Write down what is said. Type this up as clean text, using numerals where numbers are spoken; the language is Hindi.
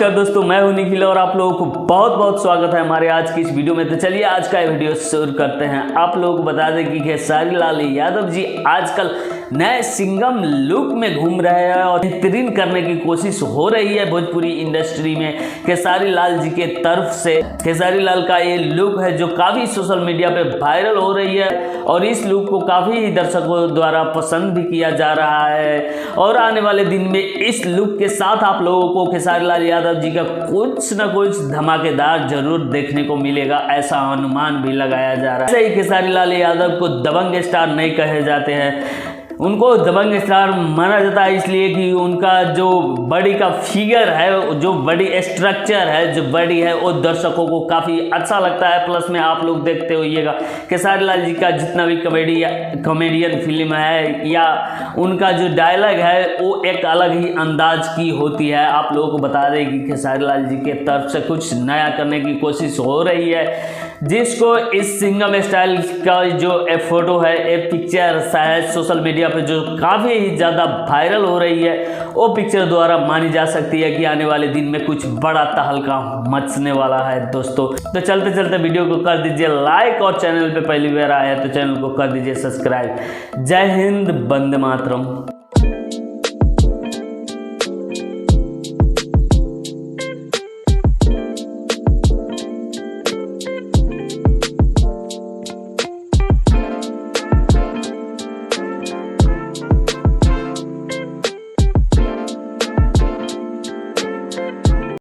नमस्कार दोस्तों, मैं हूं निखिल और आप लोगों को बहुत बहुत स्वागत है हमारे आज की इस वीडियो में। तो चलिए आज का वीडियो शुरू करते हैं। आप लोगों को बता दें कि खेसारी लाल यादव जी आजकल नए सिंघम लुक में घूम रहे हैं और बेहतरीन करने की कोशिश हो रही है भोजपुरी इंडस्ट्री में खेसारी लाल जी के तरफ से। खेसारी लाल का ये लुक है जो काफ़ी सोशल मीडिया पे वायरल हो रही है और इस लुक को काफ़ी दर्शकों द्वारा पसंद भी किया जा रहा है। और आने वाले दिन में इस लुक के साथ आप लोगों को खेसारी लाल यादव जी का कुछ न कुछ धमाकेदार जरूर देखने को मिलेगा, ऐसा अनुमान भी लगाया जा रहा है। ऐसे ही खेसारी लाल यादव को दबंग स्टार नहीं कहे जाते हैं, उनको दबंग स्टार माना जाता है इसलिए कि उनका जो बॉडी का फिगर है, जो बॉडी स्ट्रक्चर है, जो बॉडी है वो दर्शकों को काफ़ी अच्छा लगता है। प्लस में आप लोग देखते होइएगा खेसारी लाल जी का जितना भी कॉमेडियन फिल्म है या उनका जो डायलॉग है वो एक अलग ही अंदाज की होती है। आप लोगों को बता दें कि खेसारी लाल जी के तरफ से कुछ नया करने की कोशिश हो रही है, जिसको इस सिंघम स्टाइल का जो फोटो है, एक पिक्चर शायद सोशल मीडिया पे जो काफ़ी ही ज़्यादा वायरल हो रही है, वो पिक्चर द्वारा मानी जा सकती है कि आने वाले दिन में कुछ बड़ा तहलका मचने वाला है दोस्तों। तो चलते चलते वीडियो को कर दीजिए लाइक और चैनल पे पहली बार आए हैं तो चैनल को कर दीजिए सब्सक्राइब। जय हिंद, वंदे मातरम।